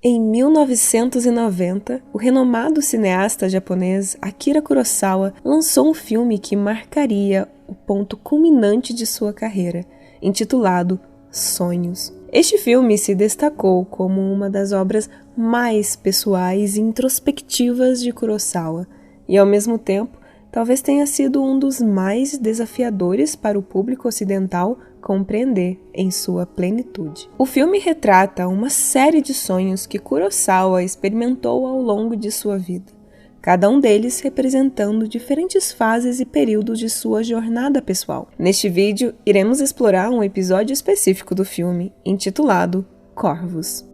Em 1990, o renomado cineasta japonês Akira Kurosawa lançou um filme que marcaria o ponto culminante de sua carreira, intitulado Sonhos. Este filme se destacou como uma das obras mais pessoais e introspectivas de Kurosawa, e ao mesmo tempo, talvez tenha sido um dos mais desafiadores para o público ocidental compreender em sua plenitude. O filme retrata uma série de sonhos que Kurosawa experimentou ao longo de sua vida, cada um deles representando diferentes fases e períodos de sua jornada pessoal. Neste vídeo, iremos explorar um episódio específico do filme, intitulado Corvos.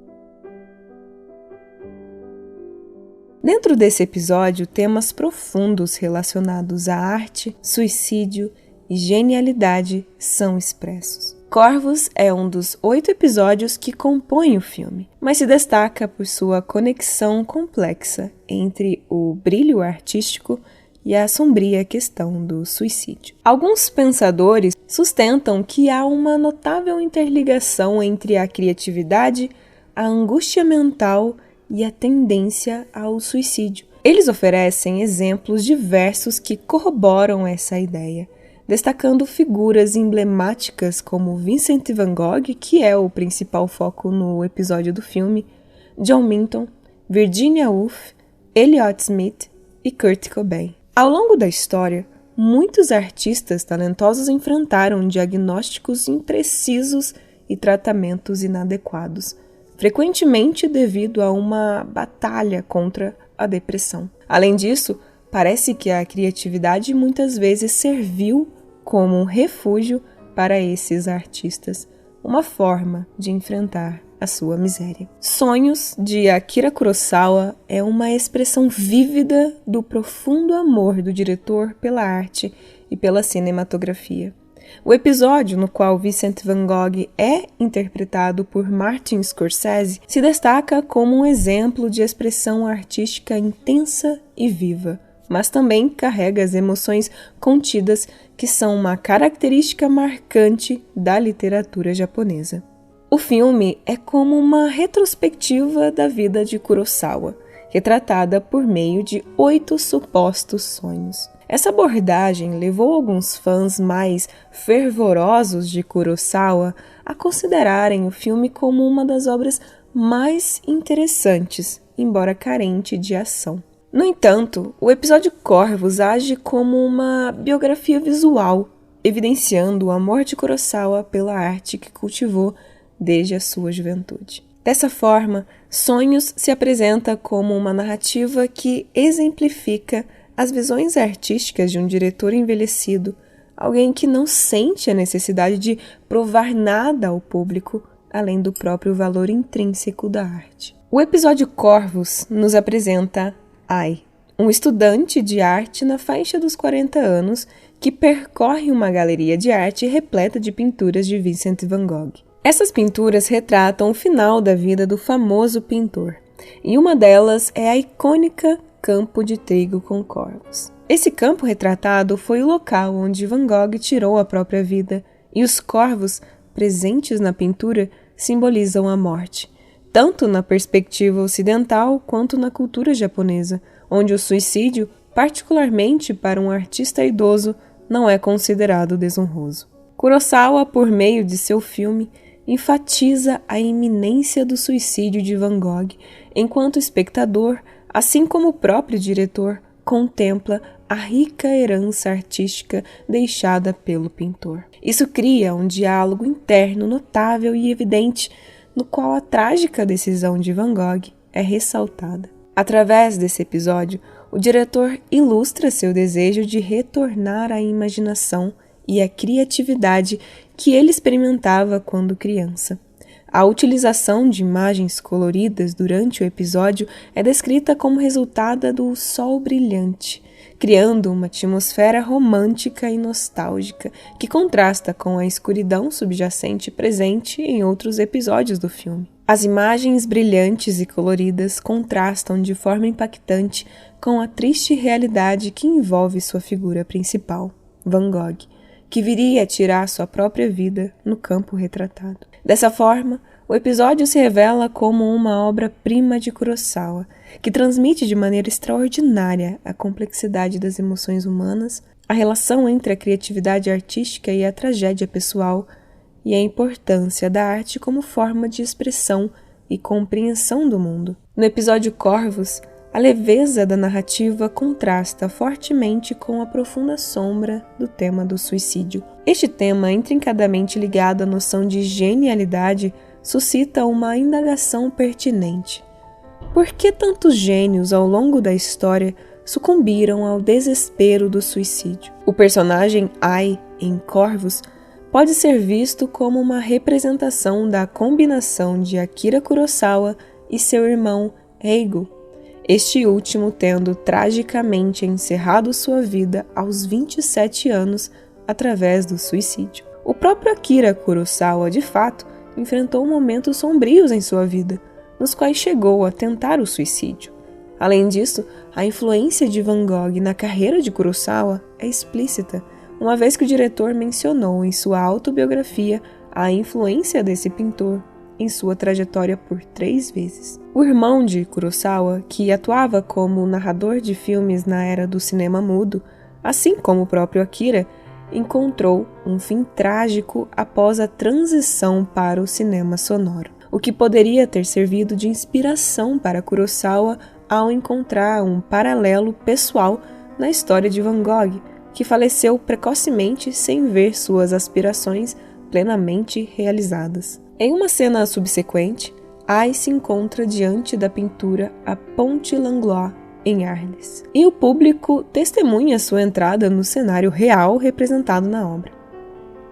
Dentro desse episódio, temas profundos relacionados à arte, suicídio e genialidade são expressos. Corvos é um dos 8 episódios que compõem o filme, mas se destaca por sua conexão complexa entre o brilho artístico e a sombria questão do suicídio. Alguns pensadores sustentam que há uma notável interligação entre a criatividade, a angústia mental e a tendência ao suicídio. Eles oferecem exemplos diversos que corroboram essa ideia, destacando figuras emblemáticas como Vincent van Gogh, que é o principal foco no episódio do filme, John Milton, Virginia Woolf, Elliott Smith e Kurt Cobain. Ao longo da história, muitos artistas talentosos enfrentaram diagnósticos imprecisos e tratamentos inadequados, frequentemente devido a uma batalha contra a depressão. Além disso, parece que a criatividade muitas vezes serviu como um refúgio para esses artistas, uma forma de enfrentar a sua miséria. Sonhos, de Akira Kurosawa, é uma expressão vívida do profundo amor do diretor pela arte e pela cinematografia. O episódio no qual Vincent van Gogh é interpretado por Martin Scorsese se destaca como um exemplo de expressão artística intensa e viva, mas também carrega as emoções contidas que são uma característica marcante da literatura japonesa. O filme é como uma retrospectiva da vida de Kurosawa, retratada por meio de 8 supostos sonhos. Essa abordagem levou alguns fãs mais fervorosos de Kurosawa a considerarem o filme como uma das obras mais interessantes, embora carente de ação. No entanto, o episódio Corvos age como uma biografia visual, evidenciando o amor de Kurosawa pela arte que cultivou desde a sua juventude. Dessa forma, Sonhos se apresenta como uma narrativa que exemplifica as visões artísticas de um diretor envelhecido, alguém que não sente a necessidade de provar nada ao público, além do próprio valor intrínseco da arte. O episódio Corvos nos apresenta Ai, um estudante de arte na faixa dos 40 anos que percorre uma galeria de arte repleta de pinturas de Vincent van Gogh. Essas pinturas retratam o final da vida do famoso pintor, e uma delas é a icônica Campo de Trigo com Corvos. Esse campo retratado foi o local onde Van Gogh tirou a própria vida, e os corvos presentes na pintura simbolizam a morte, tanto na perspectiva ocidental quanto na cultura japonesa, onde o suicídio, particularmente para um artista idoso, não é considerado desonroso. Kurosawa, por meio de seu filme, enfatiza a iminência do suicídio de Van Gogh, enquanto o espectador, assim como o próprio diretor, contempla a rica herança artística deixada pelo pintor. Isso cria um diálogo interno notável e evidente, no qual a trágica decisão de Van Gogh é ressaltada. Através desse episódio, o diretor ilustra seu desejo de retornar à imaginação e à criatividade que ele experimentava quando criança. A utilização de imagens coloridas durante o episódio é descrita como resultado do sol brilhante, criando uma atmosfera romântica e nostálgica que contrasta com a escuridão subjacente presente em outros episódios do filme. As imagens brilhantes e coloridas contrastam de forma impactante com a triste realidade que envolve sua figura principal, Van Gogh, que viria a tirar sua própria vida no campo retratado. Dessa forma, O episódio se revela como uma obra-prima de Kurosawa, que transmite de maneira extraordinária a complexidade das emoções humanas, a relação entre a criatividade artística e a tragédia pessoal, e a importância da arte como forma de expressão e compreensão do mundo. No episódio Corvos, a leveza da narrativa contrasta fortemente com a profunda sombra do tema do suicídio. Este tema, intrincadamente ligado à noção de genialidade, suscita uma indagação pertinente. Por que tantos gênios ao longo da história sucumbiram ao desespero do suicídio? O personagem Ai, em Corvos, pode ser visto como uma representação da combinação de Akira Kurosawa e seu irmão Eigo, este último tendo tragicamente encerrado sua vida aos 27 anos através do suicídio. O próprio Akira Kurosawa, de fato, enfrentou momentos sombrios em sua vida, nos quais chegou a tentar o suicídio. Além disso, a influência de Van Gogh na carreira de Kurosawa é explícita, uma vez que o diretor mencionou em sua autobiografia a influência desse pintor em sua trajetória por 3 vezes. O irmão de Kurosawa, que atuava como narrador de filmes na era do cinema mudo, assim como o próprio Akira, encontrou um fim trágico após a transição para o cinema sonoro, o que poderia ter servido de inspiração para Kurosawa ao encontrar um paralelo pessoal na história de Van Gogh, que faleceu precocemente sem ver suas aspirações plenamente realizadas. Em uma cena subsequente, Ai se encontra diante da pintura A Ponte Langlois, em Arles, e o público testemunha sua entrada no cenário real representado na obra.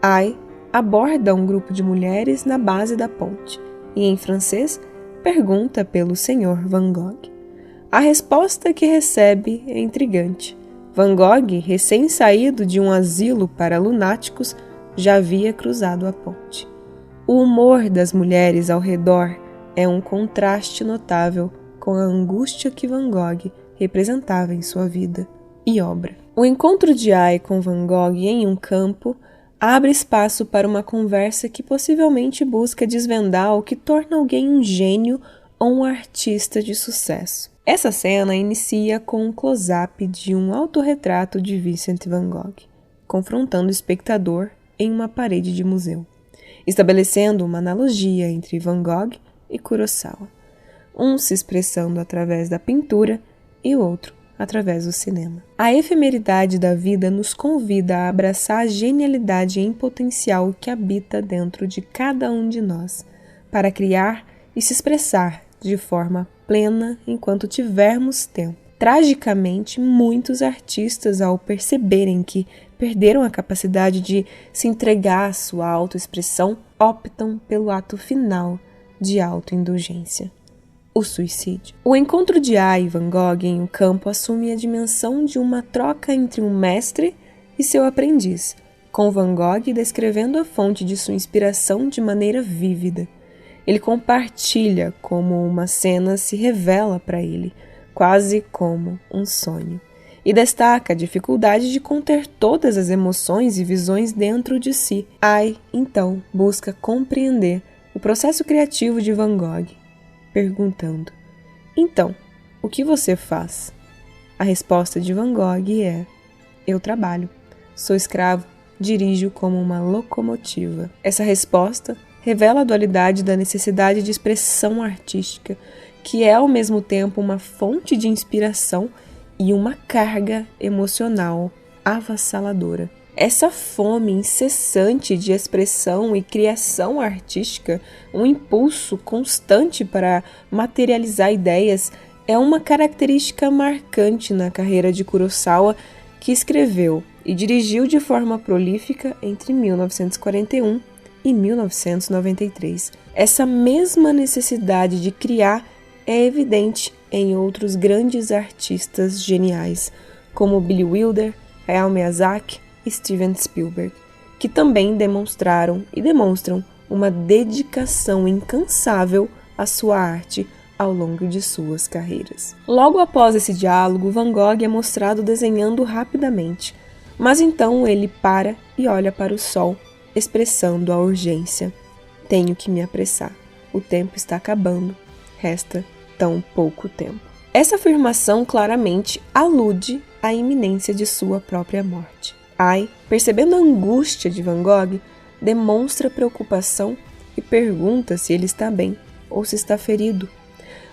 Ai aborda um grupo de mulheres na base da ponte e, em francês, pergunta pelo Sr. Van Gogh. A resposta que recebe é intrigante. Van Gogh, recém-saído de um asilo para lunáticos, já havia cruzado a ponte. O humor das mulheres ao redor é um contraste notável com a angústia que Van Gogh representava em sua vida e obra. O encontro de Ai com Van Gogh em um campo abre espaço para uma conversa que possivelmente busca desvendar o que torna alguém um gênio ou um artista de sucesso. Essa cena inicia com um close-up de um autorretrato de Vincent Van Gogh, confrontando o espectador em uma parede de museu, estabelecendo uma analogia entre Van Gogh e Kurosawa, um se expressando através da pintura e o outro através do cinema. A efemeridade da vida nos convida a abraçar a genialidade em potencial que habita dentro de cada um de nós, para criar e se expressar de forma plena enquanto tivermos tempo. Tragicamente, muitos artistas, ao perceberem que perderam a capacidade de se entregar à sua autoexpressão, optam pelo ato final de autoindulgência, o suicídio. O encontro de Ai e Van Gogh em um campo assume a dimensão de uma troca entre um mestre e seu aprendiz, com Van Gogh descrevendo a fonte de sua inspiração de maneira vívida. Ele compartilha como uma cena se revela para ele, quase como um sonho, e destaca a dificuldade de conter todas as emoções e visões dentro de si. Ai, então, busca compreender o processo criativo de Van Gogh, perguntando: então, o que você faz? A resposta de Van Gogh é: eu trabalho, sou escravo, dirijo como uma locomotiva. Essa resposta revela a dualidade da necessidade de expressão artística, que é ao mesmo tempo uma fonte de inspiração e uma carga emocional avassaladora. Essa fome incessante de expressão e criação artística, um impulso constante para materializar ideias, é uma característica marcante na carreira de Kurosawa, que escreveu e dirigiu de forma prolífica entre 1941 e 1993. Essa mesma necessidade de criar é evidente em outros grandes artistas geniais, como Billy Wilder, Hayao Miyazaki e Steven Spielberg, que também demonstraram e demonstram uma dedicação incansável à sua arte ao longo de suas carreiras. Logo após esse diálogo, Van Gogh é mostrado desenhando rapidamente, mas então ele para e olha para o sol, expressando a urgência. Tenho que me apressar. o tempo está acabando, resta tão pouco tempo. Essa afirmação claramente alude à iminência de sua própria morte. Ai, percebendo a angústia de Van Gogh, demonstra preocupação e pergunta se ele está bem ou se está ferido.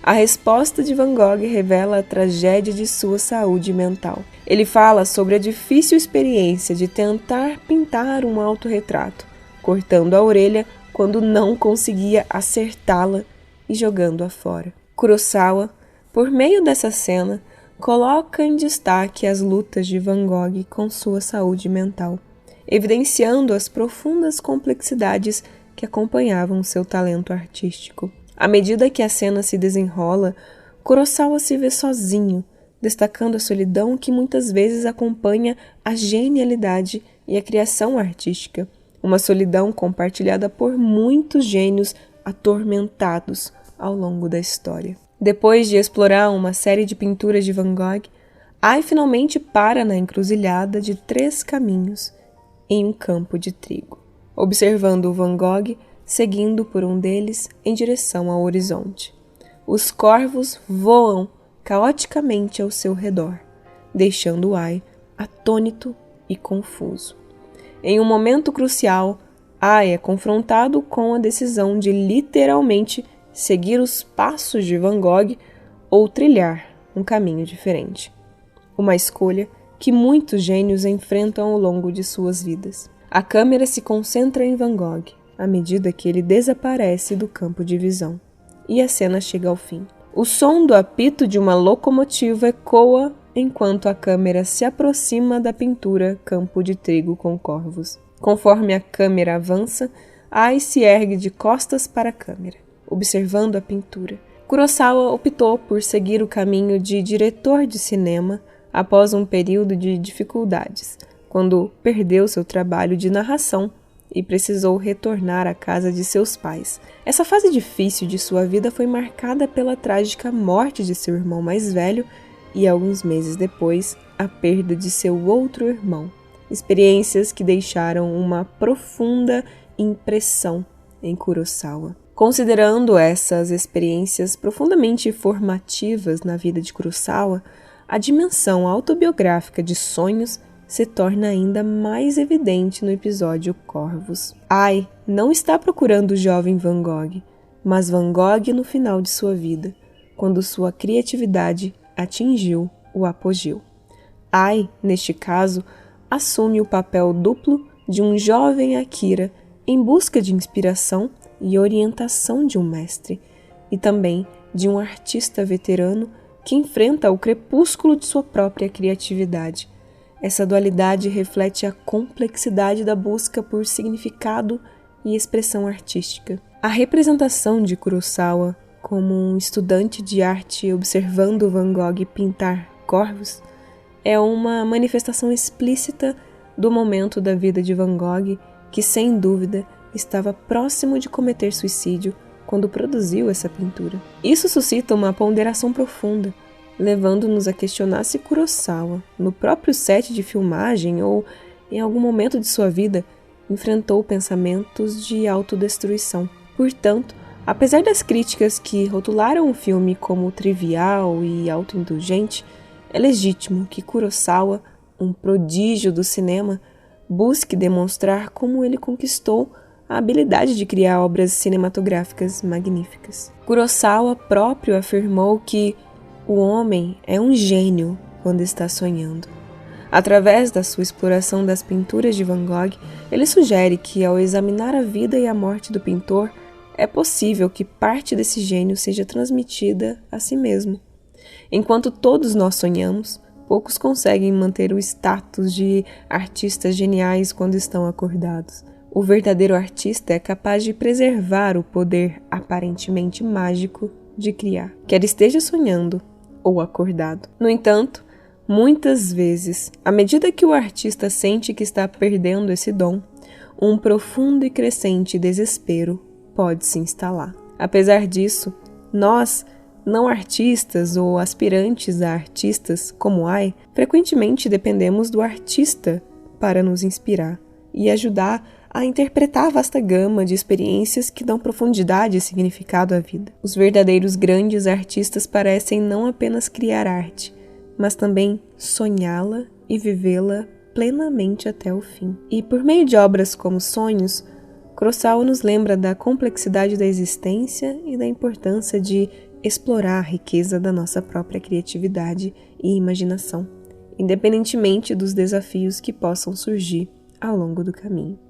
A resposta de Van Gogh revela a tragédia de sua saúde mental. Ele fala sobre a difícil experiência de tentar pintar um autorretrato, cortando a orelha quando não conseguia acertá-la e jogando-a fora. Kurosawa, por meio dessa cena, coloca em destaque as lutas de Van Gogh com sua saúde mental, evidenciando as profundas complexidades que acompanhavam seu talento artístico. À medida que a cena se desenrola, Kurosawa se vê sozinho, destacando a solidão que muitas vezes acompanha a genialidade e a criação artística, uma solidão compartilhada por muitos gênios atormentados ao longo da história. Depois de explorar uma série de pinturas de Van Gogh, Ai finalmente para na encruzilhada de 3 caminhos em um campo de trigo, observando Van Gogh seguindo por um deles em direção ao horizonte. Os corvos voam caoticamente ao seu redor, deixando Ai atônito e confuso. Em um momento crucial, Ai é confrontado com a decisão de literalmente seguir os passos de Van Gogh ou trilhar um caminho diferente. Uma escolha que muitos gênios enfrentam ao longo de suas vidas. A câmera se concentra em Van Gogh à medida que ele desaparece do campo de visão, e a cena chega ao fim. O som do apito de uma locomotiva ecoa enquanto a câmera se aproxima da pintura Campo de Trigo com Corvos. Conforme a câmera avança, Ai se ergue de costas para a câmera, observando a pintura. Kurosawa optou por seguir o caminho de diretor de cinema após um período de dificuldades, quando perdeu seu trabalho de narração e precisou retornar à casa de seus pais. Essa fase difícil de sua vida foi marcada pela trágica morte de seu irmão mais velho e, alguns meses depois, a perda de seu outro irmão. Experiências que deixaram uma profunda impressão em Kurosawa. Considerando essas experiências profundamente formativas na vida de Kurosawa, a dimensão autobiográfica de Sonhos se torna ainda mais evidente no episódio Corvos. Ai não está procurando o jovem Van Gogh, mas Van Gogh no final de sua vida, quando sua criatividade atingiu o apogeu. Ai, neste caso, assume o papel duplo de um jovem Akira em busca de inspiração e orientação de um mestre, e também de um artista veterano que enfrenta o crepúsculo de sua própria criatividade. Essa dualidade reflete a complexidade da busca por significado e expressão artística. A representação de Kurosawa como um estudante de arte observando Van Gogh pintar corvos é uma manifestação explícita do momento da vida de Van Gogh que, sem dúvida, estava próximo de cometer suicídio quando produziu essa pintura. Isso suscita uma ponderação profunda, levando-nos a questionar se Kurosawa, no próprio set de filmagem ou em algum momento de sua vida, enfrentou pensamentos de autodestruição. Portanto, apesar das críticas que rotularam o filme como trivial e autoindulgente, é legítimo que Kurosawa, um prodígio do cinema, busque demonstrar como ele conquistou a habilidade de criar obras cinematográficas magníficas. Kurosawa próprio afirmou que o homem é um gênio quando está sonhando. Através da sua exploração das pinturas de Van Gogh, ele sugere que, ao examinar a vida e a morte do pintor, é possível que parte desse gênio seja transmitida a si mesmo. Enquanto todos nós sonhamos, poucos conseguem manter o status de artistas geniais quando estão acordados. O verdadeiro artista é capaz de preservar o poder aparentemente mágico de criar, quer esteja sonhando ou acordado. No entanto, muitas vezes, à medida que o artista sente que está perdendo esse dom, um profundo e crescente desespero pode se instalar. Apesar disso, nós, não artistas ou aspirantes a artistas como Ai, frequentemente dependemos do artista para nos inspirar e ajudar a interpretar a vasta gama de experiências que dão profundidade e significado à vida. Os verdadeiros grandes artistas parecem não apenas criar arte, mas também sonhá-la e vivê-la plenamente até o fim. E por meio de obras como Sonhos, Kurosawa nos lembra da complexidade da existência e da importância de explorar a riqueza da nossa própria criatividade e imaginação, independentemente dos desafios que possam surgir ao longo do caminho.